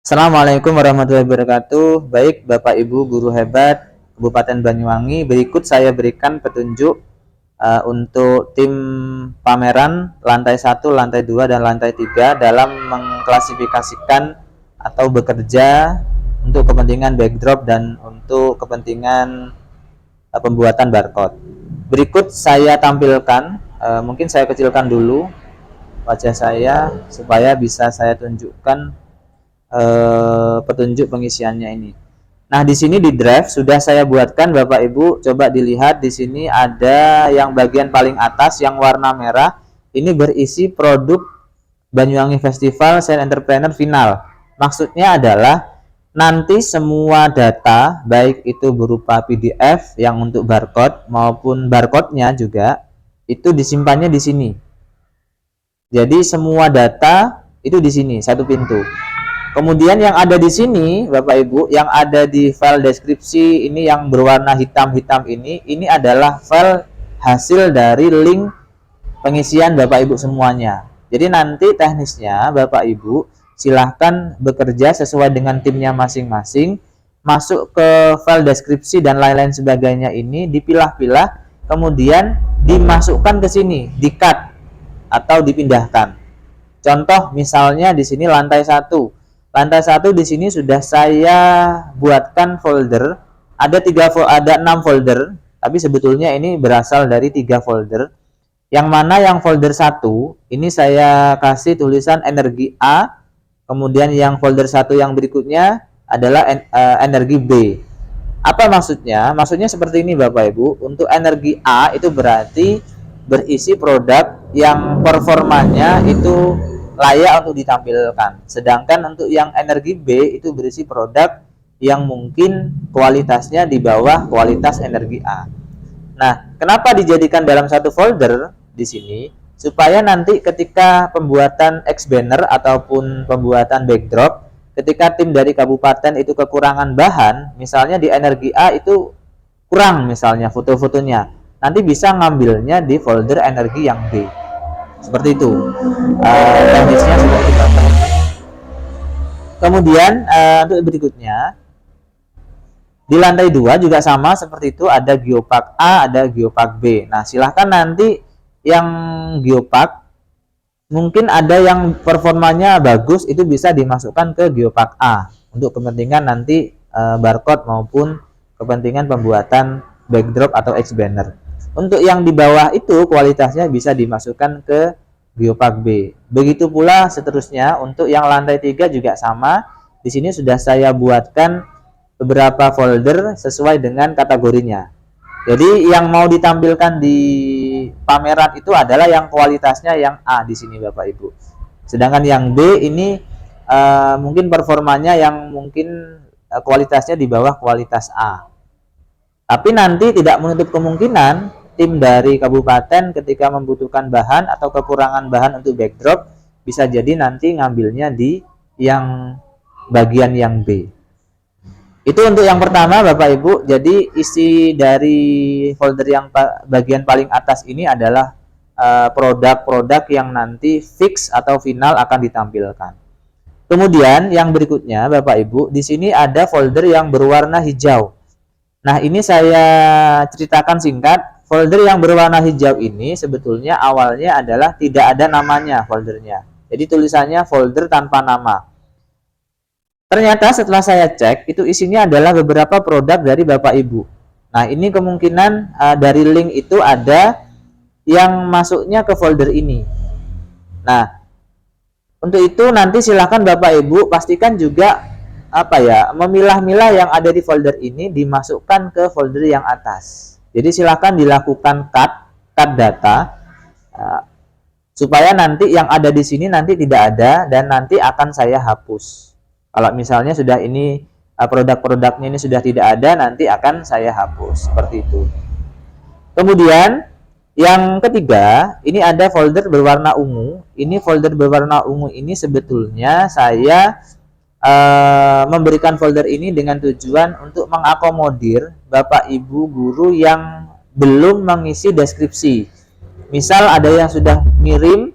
Assalamualaikum warahmatullahi wabarakatuh. Baik, Bapak Ibu guru hebat Kabupaten Banyuwangi, berikut saya berikan petunjuk untuk tim pameran lantai 1, lantai 2, dan lantai 3 dalam mengklasifikasikan atau bekerja untuk kepentingan backdrop dan untuk kepentingan pembuatan barcode. Berikut saya tampilkan, mungkin saya kecilkan dulu wajah saya supaya bisa saya tunjukkan petunjuk pengisiannya ini. Nah, di sini di drive sudah saya buatkan, Bapak Ibu. Coba dilihat di sini ada yang bagian paling atas yang warna merah. Ini berisi produk Banyuwangi Festival Science Entrepreneur Final. Maksudnya adalah nanti semua data, baik itu berupa PDF yang untuk barcode maupun barcode-nya juga, itu disimpannya di sini. Jadi semua data itu di sini, satu pintu. Kemudian yang ada di sini, Bapak Ibu, yang ada di file deskripsi ini yang berwarna hitam-hitam ini adalah file hasil dari link pengisian Bapak Ibu semuanya. Jadi nanti teknisnya Bapak Ibu silahkan bekerja sesuai dengan timnya masing-masing, masuk ke file deskripsi dan lain-lain sebagainya ini, dipilah-pilah, kemudian dimasukkan ke sini, di-cut atau dipindahkan. Contoh misalnya di sini lantai 1. Lantai 1 di sini sudah saya buatkan folder. Ada 6 folder, tapi sebetulnya ini berasal dari 3 folder. Yang mana yang folder 1 ini saya kasih tulisan energi A, kemudian yang folder 1 yang berikutnya adalah energi B. Apa maksudnya? Maksudnya seperti ini Bapak Ibu. Untuk energi A itu berarti berisi produk yang performanya itu layak untuk ditampilkan. Sedangkan untuk yang energi B itu berisi produk yang mungkin kualitasnya di bawah kualitas energi A. Nah, kenapa dijadikan dalam satu folder di sini? Supaya nanti ketika pembuatan X banner ataupun pembuatan backdrop, ketika tim dari kabupaten itu kekurangan bahan, misalnya di energi A itu kurang misalnya foto-fotonya, nanti bisa ngambilnya di folder energi yang B. Seperti itu teknisnya seperti itu. Kemudian untuk berikutnya di lantai 2 juga sama seperti itu, ada geopark A, ada geopark B. Nah, silahkan nanti yang geopark mungkin ada yang performanya bagus, itu bisa dimasukkan ke geopark A untuk kepentingan nanti barcode maupun kepentingan pembuatan backdrop atau X banner. Untuk yang di bawah itu kualitasnya bisa dimasukkan ke geopark B. Begitu pula seterusnya untuk yang lantai 3 juga sama. Di sini sudah saya buatkan beberapa folder sesuai dengan kategorinya. Jadi yang mau ditampilkan di pameran itu adalah yang kualitasnya yang A di sini Bapak Ibu. Sedangkan yang B ini mungkin performanya yang mungkin kualitasnya di bawah kualitas A. Tapi nanti tidak menutup kemungkinan tim dari kabupaten ketika membutuhkan bahan atau kekurangan bahan untuk backdrop, bisa jadi nanti ngambilnya di yang bagian yang B. Itu untuk yang pertama Bapak Ibu. Jadi isi dari folder yang bagian paling atas ini adalah produk-produk yang nanti fix atau final akan ditampilkan. Kemudian yang berikutnya Bapak Ibu, di sini ada folder yang berwarna hijau. Nah, ini saya ceritakan singkat. Folder yang berwarna hijau ini sebetulnya awalnya adalah tidak ada namanya foldernya. Jadi tulisannya folder tanpa nama. Ternyata setelah saya cek, itu isinya adalah beberapa produk dari Bapak Ibu. Nah, ini kemungkinan dari link itu ada yang masuknya ke folder ini. Nah, untuk itu nanti silakan Bapak Ibu pastikan juga memilah-milah yang ada di folder ini dimasukkan ke folder yang atas. Jadi silakan dilakukan cut data supaya nanti yang ada di sini nanti tidak ada dan nanti akan saya hapus. Kalau misalnya sudah ini produk-produknya ini sudah tidak ada, nanti akan saya hapus seperti itu. Kemudian yang ketiga, ini ada folder berwarna ungu. Ini folder berwarna ungu ini sebetulnya saya memberikan folder ini dengan tujuan untuk mengakomodir Bapak Ibu guru yang belum mengisi deskripsi. Misal ada yang sudah ngirim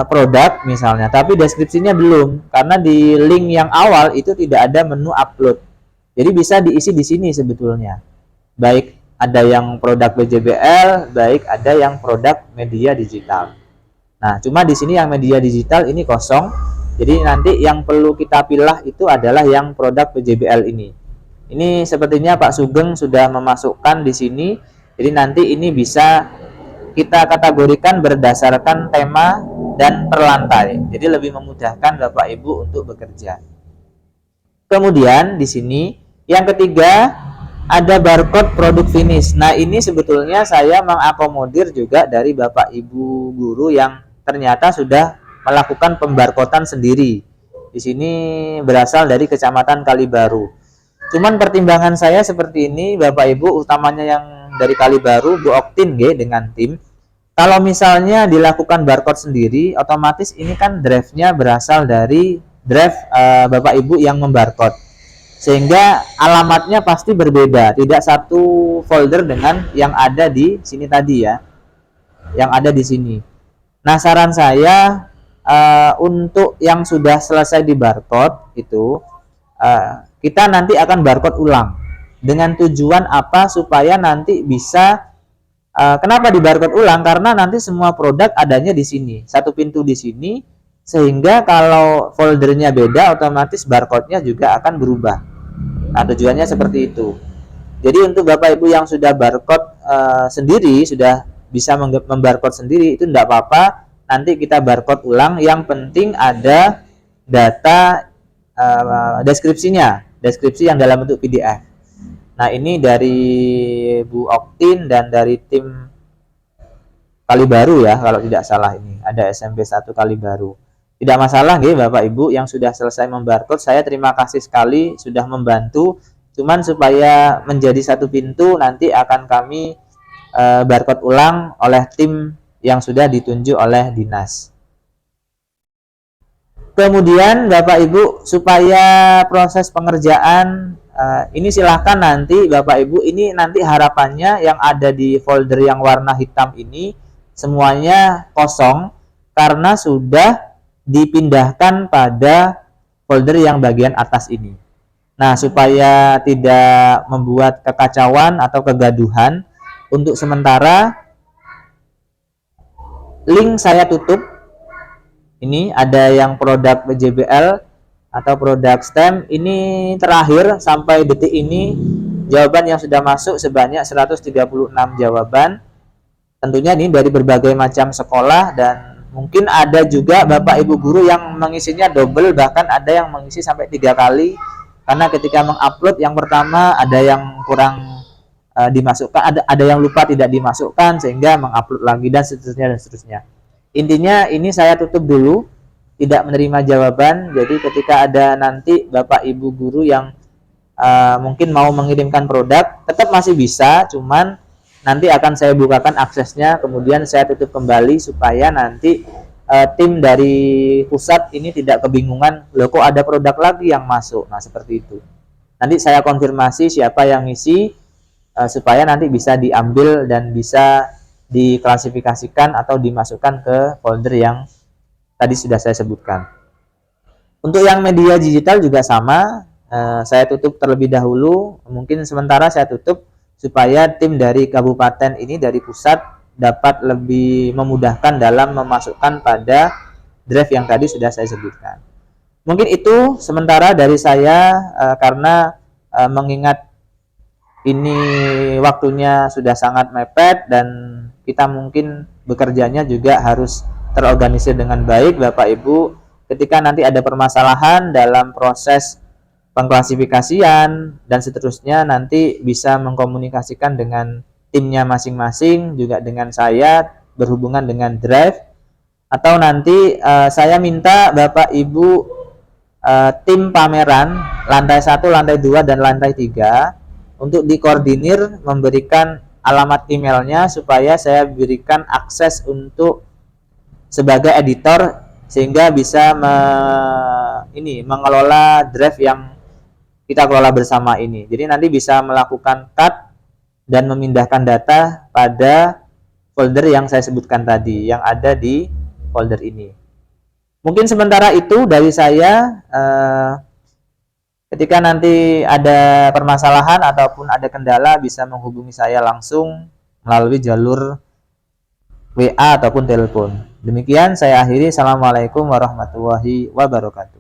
produk misalnya, tapi deskripsinya belum, karena di link yang awal itu tidak ada menu upload. Jadi bisa diisi di sini sebetulnya. Baik ada yang produk BJBL, baik ada yang produk media digital. Nah, cuma di sini yang media digital ini kosong. Jadi nanti yang perlu kita pilih itu adalah yang produk BJBL ini. Ini sepertinya Pak Sugeng sudah memasukkan di sini. Jadi nanti ini bisa kita kategorikan berdasarkan tema dan per lantai. Jadi lebih memudahkan Bapak Ibu untuk bekerja. Kemudian di sini yang ketiga ada barcode produk finish. Nah, ini sebetulnya saya mengakomodir juga dari Bapak Ibu guru yang ternyata sudah melakukan pembarkotan sendiri. Di sini berasal dari Kecamatan Kalibaru. Cuman pertimbangan saya seperti ini, Bapak Ibu, utamanya yang dari Kalibaru, Bu Oktin dengan tim. Kalau misalnya dilakukan barcode sendiri, otomatis ini kan drive-nya berasal dari drive Bapak Ibu yang membarcode. Sehingga alamatnya pasti berbeda, tidak satu folder dengan yang ada di sini tadi ya. Yang ada di sini. Nah, saran saya untuk yang sudah selesai di barcode itu kita nanti akan barcode ulang dengan tujuan apa, supaya nanti bisa kenapa di barcode ulang, karena nanti semua produk adanya di sini, satu pintu di sini, sehingga kalau foldernya beda otomatis barcode-nya juga akan berubah. Nah, tujuannya seperti itu. Jadi untuk Bapak Ibu yang sudah barcode sendiri, sudah bisa membarcode sendiri, itu tidak apa-apa. Nanti kita barcode ulang, yang penting ada data deskripsinya, deskripsi yang dalam bentuk PDF. Nah, ini dari Bu Oktin dan dari tim Kalibaru ya, kalau tidak salah ini. Ada SMP 1 Kalibaru. Tidak masalah Bapak Ibu yang sudah selesai membarcode, saya terima kasih sekali sudah membantu. Cuman supaya menjadi satu pintu nanti akan kami barcode ulang oleh tim yang sudah ditunjuk oleh dinas. Kemudian Bapak Ibu, supaya proses pengerjaan ini silahkan nanti Bapak Ibu, ini nanti harapannya yang ada di folder yang warna hitam ini semuanya kosong, karena sudah dipindahkan pada folder yang bagian atas ini. Nah, supaya tidak membuat kekacauan atau kegaduhan, untuk sementara link saya tutup. Ini ada yang produk BJBL atau produk STEM. Ini terakhir sampai detik ini jawaban yang sudah masuk sebanyak 136 jawaban. Tentunya ini dari berbagai macam sekolah, dan mungkin ada juga Bapak Ibu guru yang mengisinya double, bahkan ada yang mengisi sampai 3 kali. Karena ketika mengupload yang pertama ada yang kurang dimasukkan, ada yang lupa tidak dimasukkan, sehingga mengupload lagi dan seterusnya dan seterusnya. Intinya ini saya tutup dulu, tidak menerima jawaban. Jadi ketika ada nanti Bapak Ibu guru yang mungkin mau mengirimkan produk, tetap masih bisa, cuman nanti akan saya bukakan aksesnya, kemudian saya tutup kembali supaya nanti tim dari pusat ini tidak kebingungan, loh kok ada produk lagi yang masuk. Nah, seperti itu. Nanti saya konfirmasi siapa yang ngisi supaya nanti bisa diambil dan bisa diklasifikasikan atau dimasukkan ke folder yang tadi sudah saya sebutkan. Untuk yang media digital juga sama, saya tutup terlebih dahulu. Mungkin sementara saya tutup supaya tim dari kabupaten ini, dari pusat, dapat lebih memudahkan dalam memasukkan pada drive yang tadi sudah saya sebutkan. Mungkin itu sementara dari saya, karena mengingat ini waktunya sudah sangat mepet dan kita mungkin bekerjanya juga harus terorganisir dengan baik. Bapak Ibu, ketika nanti ada permasalahan dalam proses pengklasifikasian dan seterusnya, nanti bisa mengkomunikasikan dengan timnya masing-masing, juga dengan saya berhubungan dengan drive, atau nanti saya minta Bapak Ibu tim pameran lantai 1, lantai 2, dan lantai 3 untuk dikoordinir memberikan alamat emailnya, supaya saya berikan akses untuk sebagai editor, sehingga bisa mengelola drive yang kita kelola bersama ini. Jadi nanti bisa melakukan cut dan memindahkan data pada folder yang saya sebutkan tadi, yang ada di folder ini. Mungkin sementara itu dari saya. Ketika nanti ada permasalahan ataupun ada kendala, bisa menghubungi saya langsung melalui jalur WA ataupun telepon. Demikian saya akhiri. Assalamualaikum warahmatullahi wabarakatuh.